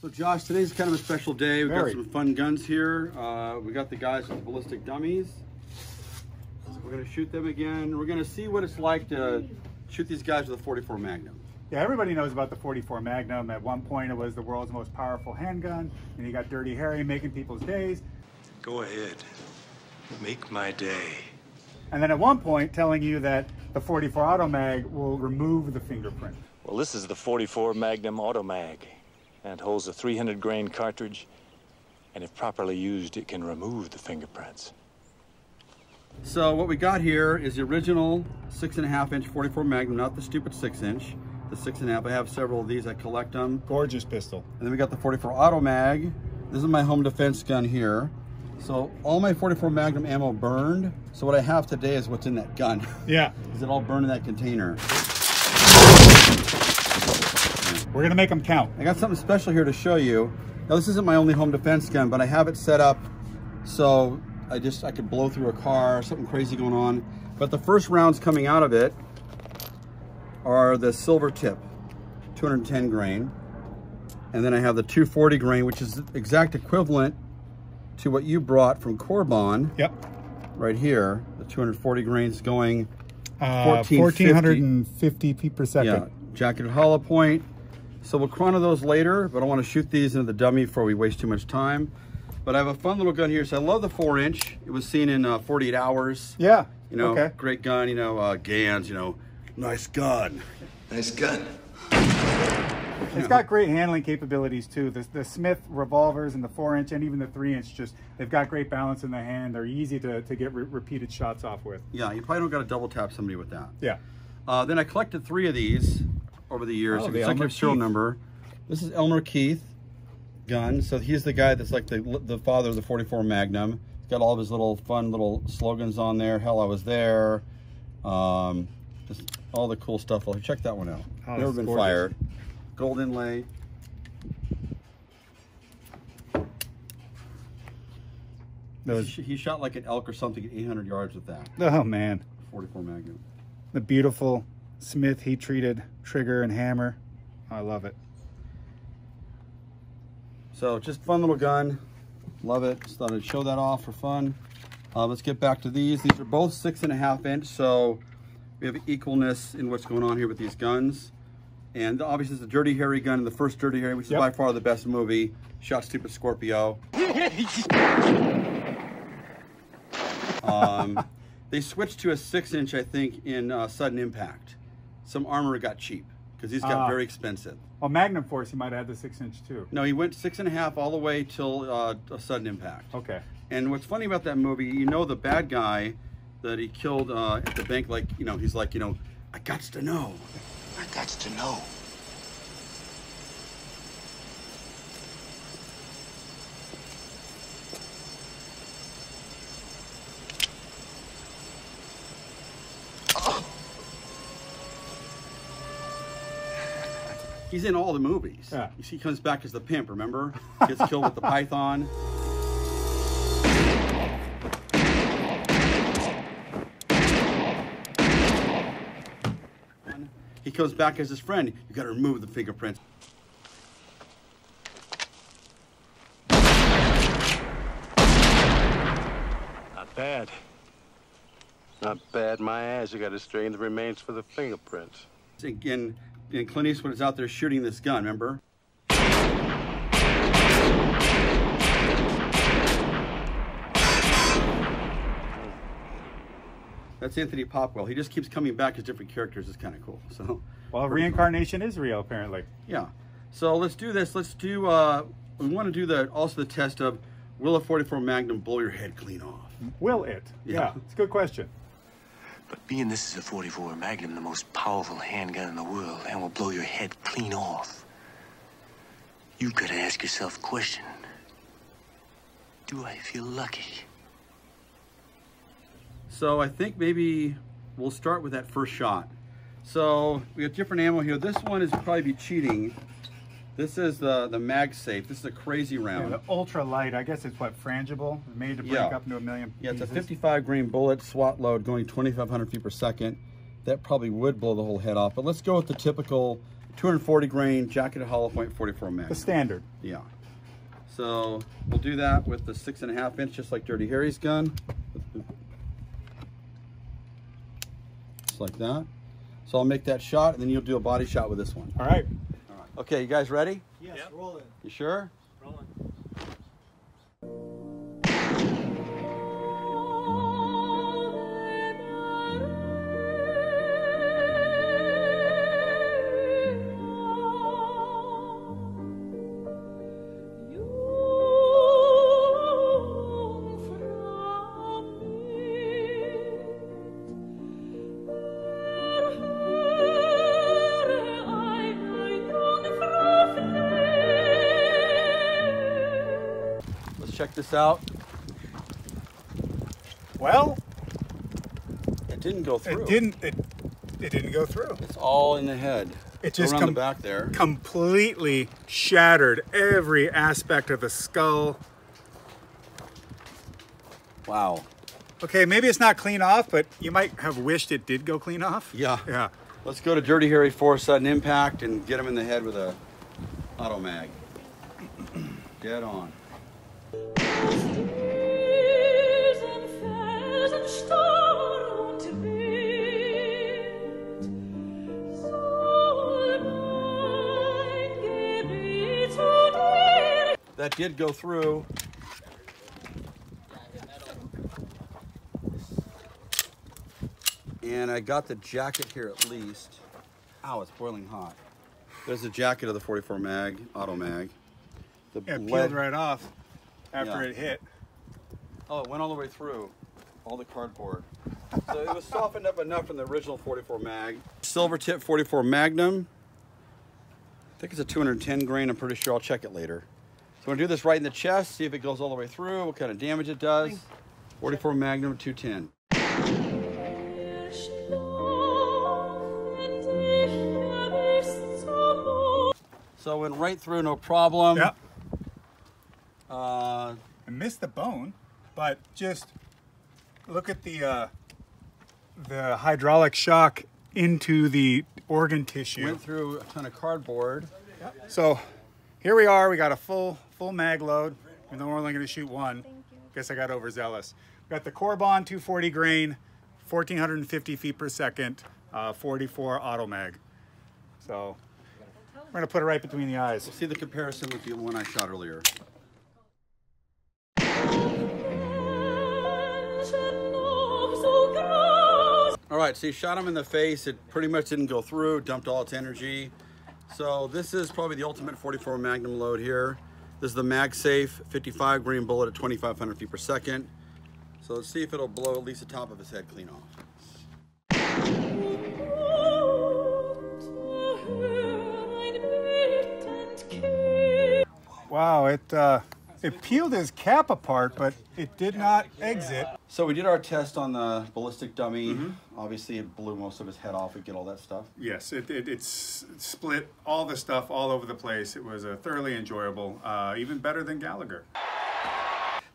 So Josh, today's kind of a special day. We've got some fun guns here. We got the guys with the Ballistic Dummies. So we're gonna shoot them again. We're gonna see what it's like to shoot these guys with a 44 Magnum. Yeah, everybody knows about the 44 Magnum. At one point it was the world's most powerful handgun, and you got Dirty Harry making people's days. Go ahead, make my day. And then at one point telling you that the 44 AutoMag will remove the fingerprint. Well, this is the 44 Magnum AutoMag, and it holds a 300 grain cartridge, and if properly used, it can remove the fingerprints. So what we got here is the original 6.5 inch 44 Magnum, not the stupid 6 inch, the 6.5. I have several of these, I collect them. Gorgeous pistol. And then we got the 44 AutoMag. This is my home defense gun here. So all my 44 Magnum ammo burned. So what I have today is what's in that gun. Yeah. Is it all burned in that container? We're gonna make them count. I got something special here to show you. Now this isn't my only home defense gun, but I have it set up so I could blow through a car, something crazy going on. But the first rounds coming out of it are the silver tip, 210 grain. And then I have the 240 grain, which is the exact equivalent to what you brought from Corbon. Yep. Right here, the 240 grains going 1450 feet per second. Yeah, jacketed hollow point. So we'll chrono those later, but I want to shoot these into the dummy before we waste too much time. But I have a fun little gun here. So I love the 4 inch. It was seen in 48 hours. Yeah. You know, okay. Great gun, you know, Gans, you know, nice gun. Nice gun. It's got great handling capabilities too. The Smith revolvers and the 4 inch and even the 3 inch, they've got great balance in the hand. They're easy to get repeated shots off with. Yeah, you probably don't got to double tap somebody with that. Yeah. Then I collected 3 of these over the years. Oh, The executive serial number. This is Elmer Keith gun. So he's the guy that's like the father of the 44 Magnum. He's got all of his little fun little slogans on there. Hell, I was there. Just all the cool stuff. Well, check that one out. Oh, Never been gorgeous. fired. Gold inlay. He shot like an elk or something at 800 yards with that. Oh man. 44 Magnum. The beautiful Smith heat treated trigger and hammer. I love it. So just fun little gun. Love it. Just thought I'd show that off for fun. Let's get back to these. These are both 6.5 inch. So we have equalness in what's going on here with these guns. And obviously it's the Dirty Harry gun, the first Dirty Harry, which is by far the best movie. Shot Stupid Scorpio. They switched to a 6 inch, I think, in Sudden Impact. Some armor got cheap because these got very expensive. Well, Magnum Force, he might have had the 6 inch too. No, he went 6.5 all the way till a Sudden Impact. Okay. And what's funny about that movie, you know, the bad guy that he killed at the bank, like, you know, he's like, you know, I gots to know. I got to know. He's in all the movies. Yeah. You see, he comes back as the pimp, remember? Gets killed with the python. He comes back as his friend. You got to remove the fingerprints. Not bad. Not bad, my ass. You got to strain the remains for the fingerprints. Again, Clint Eastwood is out there shooting this gun, remember? That's Anthony Popwell. He just keeps coming back as different characters. It's kind of cool. So, well, reincarnation is real, apparently. Yeah. So let's do this. Let's do. We want to do also the test of will a 44 Magnum blow your head clean off? Will it? Yeah, it's a good question. But being this is a 44 Magnum, the most powerful handgun in the world, and will blow your head clean off, you've got to ask yourself a question. Do I feel lucky? So I think maybe we'll start with that first shot. So we have different ammo here. This one is probably be cheating. This is the MagSafe. This is a crazy round. Yeah, the ultra light. I guess it's what, frangible, made to break up into a million pieces. Yeah, it's a 55 grain bullet, SWAT load, going 2,500 feet per second. That probably would blow the whole head off. But let's go with the typical 240 grain jacketed hollow point 44 Magnum. The standard. Yeah. So we'll do that with the 6.5 inch, just like Dirty Harry's gun. Just like that. So I'll make that shot, and then you'll do a body shot with this one. All right. All right. Okay, you guys ready? Yes, yep. Rolling. You sure? Rolling. Check this out. Well, it didn't go through. It didn't go through. It's all in the head. It just around the back there. Completely shattered every aspect of the skull. Wow. Okay, maybe it's not clean off, but you might have wished it did go clean off. Yeah. Yeah. Let's go to Dirty Harry for sudden impact and get him in the head with a AutoMag. Dead on. That did go through. And I got the jacket here at least. Ow, it's boiling hot. There's the jacket of the 44 mag, AutoMag. The It peeled right off after Yeah. it hit. Oh, it went all the way through, all the cardboard. So it was softened up enough from the original 44 mag. Silver tip 44 Magnum. I think it's a 210 grain, I'm pretty sure. I'll check it later. So I'm gonna do this right in the chest, see if it goes all the way through, what kind of damage it does. 44 Magnum 210. So it went right through, no problem. Yep. Uh, I missed the bone, but just look at the hydraulic shock into the organ tissue. Went through a ton of cardboard. Yep. So here we are. We got a full mag load, and then we're only going to shoot one. Guess I got overzealous. We got the Corbon 240 grain, 1,450 feet per second, 44 AutoMag. So we're going to put it right between the eyes. See the comparison with the one I shot earlier. All right, so you shot him in the face. It pretty much didn't go through, dumped all its energy. So this is probably the ultimate 44 Magnum load here. This is the MagSafe 55 grain bullet at 2,500 feet per second. So let's see if it'll blow at least the top of his head clean off. Wow, it peeled his cap apart, but it did not exit. So we did our test on the ballistic dummy. Obviously, it blew most of his head off. We get all that stuff. Yes, it split all the stuff all over the place. It was thoroughly enjoyable, even better than Gallagher.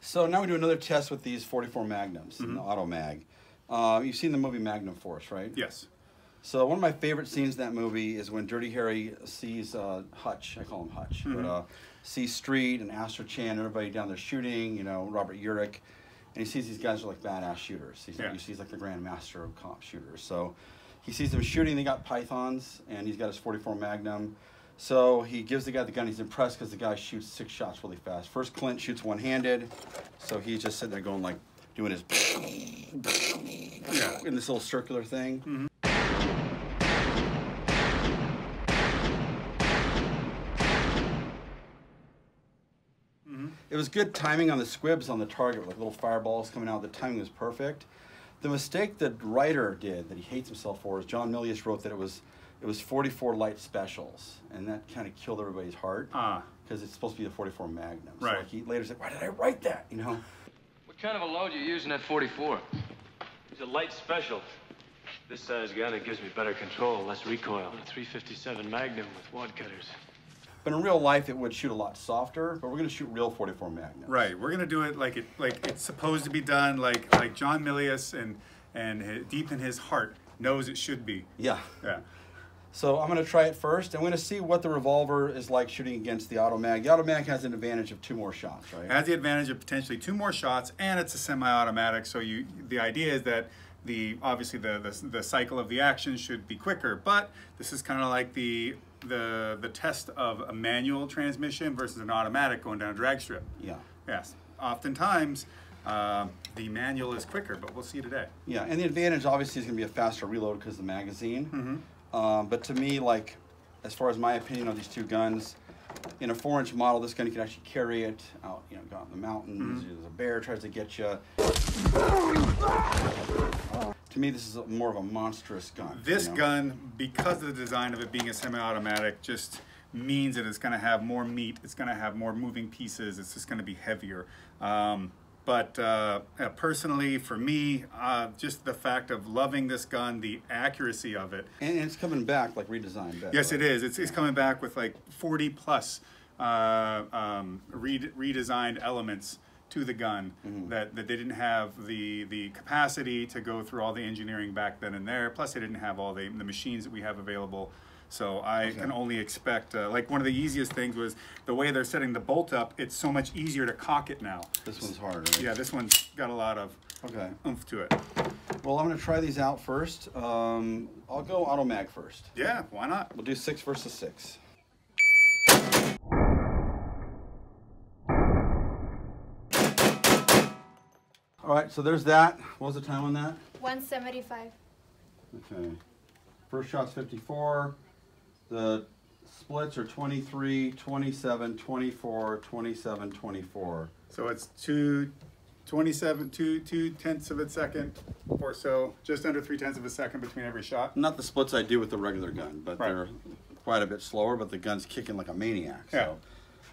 So now we do another test with these 44 Magnums in the AutoMag. You've seen the movie Magnum Force, right? Yes. So one of my favorite scenes in that movie is when Dirty Harry sees Hutch, I call him Hutch, but sees Street and Astro Chan, everybody down there shooting, you know, Robert Urich, and he sees these guys are like badass shooters. He's like the Grand Master of comp shooters. So he sees them shooting, they got pythons, and he's got his 44 Magnum. So he gives the guy the gun, he's impressed because the guy shoots 6 shots really fast. First Clint shoots one-handed, so he's just sitting there going like, doing his in this little circular thing. It was good timing on the squibs on the target, like little fireballs coming out. The timing was perfect. The mistake that writer did, that he hates himself for, is John Milius wrote that it was 44 light specials, and that kind of killed everybody's heart because it's supposed to be the 44 Magnum. So like he later said, "Why did I write that?" You know. What kind of a load you using at 44? It's a light special. This size gun, it gives me better control, less recoil. A 357 Magnum with wad cutters. But in real life, it would shoot a lot softer. But we're going to shoot real 44 Magnum. Right. We're going to do it like it's supposed to be done, like John Milius and deep in his heart knows it should be. Yeah. Yeah. So I'm going to try it first. I'm going to see what the revolver is like shooting against the AutoMag. The AutoMag has an advantage of 2 more shots, right? It has the advantage of potentially 2 more shots, and it's a semi-automatic. So the idea is that obviously the cycle of the action should be quicker. But this is kind of like the test of a manual transmission versus an automatic going down a drag strip. Yeah. Yes. Oftentimes, the manual is quicker, but we'll see today. Yeah, and the advantage obviously is going to be a faster reload because of the magazine. But to me, like, as far as my opinion on these 2 guns, in a 4-inch model, this gun can actually carry it out, you know, go out in the mountains. There's a bear tries to get you. To me, this is more of a monstrous gun. This gun, because of the design of it being a semi-automatic, just means that it's going to have more meat. It's going to have more moving pieces. It's just going to be heavier. But personally, for me, just the fact of loving this gun, the accuracy of it. And it's coming back, like, redesigned. Yes, right? It is. It's coming back with like 40 plus redesigned elements to the gun that they didn't have the capacity to go through all the engineering back then and there. Plus, they didn't have all the machines that we have available. So I can only expect, like one of the easiest things was the way they're setting the bolt up, it's so much easier to cock it now. This one's hard, right? Yeah, this one's got a lot of oomph to it. Well, I'm going to try these out first. I'll go AutoMag first. Yeah, why not? We'll do 6 versus 6. All right, so there's that. What was the time on that? 175. Okay. First shot's 54. The splits are 23, 27, 24, 27, 24. So it's 2 tenths of a second or so, just under 3 tenths of a second between every shot. Not the splits I do with the regular gun, but they're quite a bit slower, but the gun's kicking like a maniac. Yeah.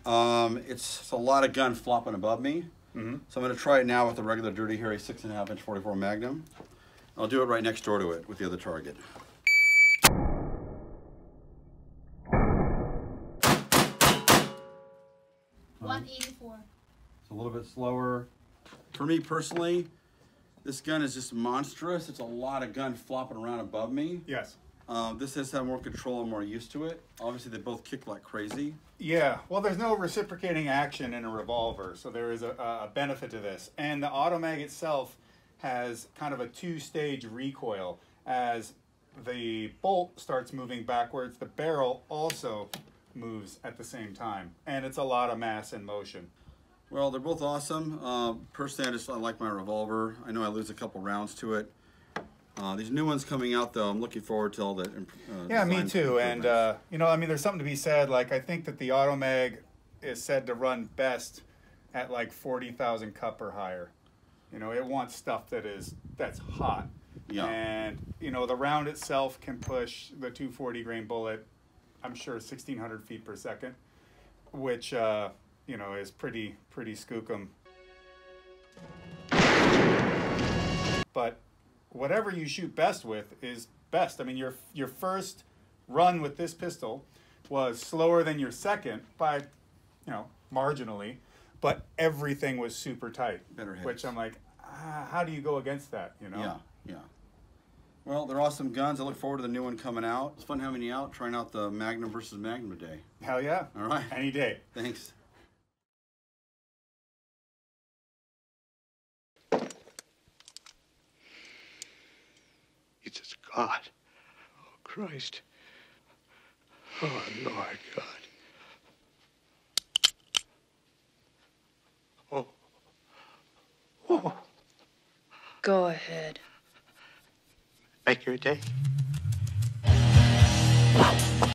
So it's a lot of gun flopping above me. So I'm going to try it now with the regular Dirty Harry 6.5-inch 44 Magnum. I'll do it right next door to it with the other target. 184. It's a little bit slower. For me personally, this gun is just monstrous. It's a lot of gun flopping around above me. Yes. This has to have more control. I'm more used to it. Obviously, they both kick like crazy. Yeah, well, there's no reciprocating action in a revolver, so there is a benefit to this. And the AutoMag itself has kind of a 2-stage recoil. As the bolt starts moving backwards, the barrel also moves at the same time. And it's a lot of mass in motion. Well, they're both awesome. Personally, I like my revolver. I know I lose a couple rounds to it. These new ones coming out, though, I'm looking forward to all that. Yeah, me too. And, you know, I mean, there's something to be said. Like, I think that the AutoMag is said to run best at like 40,000 cup or higher. You know, it wants stuff that's hot. Yeah. And, you know, the round itself can push the 240 grain bullet, I'm sure, 1,600 feet per second, which, you know, is pretty skookum. But whatever you shoot best with is best. I mean, your first run with this pistol was slower than your second by, you know, marginally, but everything was super tight. Better hits. Which I'm like, how do you go against that, you know? Yeah, yeah. Well, they're awesome guns. I look forward to the new one coming out. It's fun having you out, trying out the Magnum versus Magnum today. Hell yeah. All right. Any day. Thanks. It's God. Oh, Christ. Oh, Lord God. Oh. Oh. Go ahead. Make your day.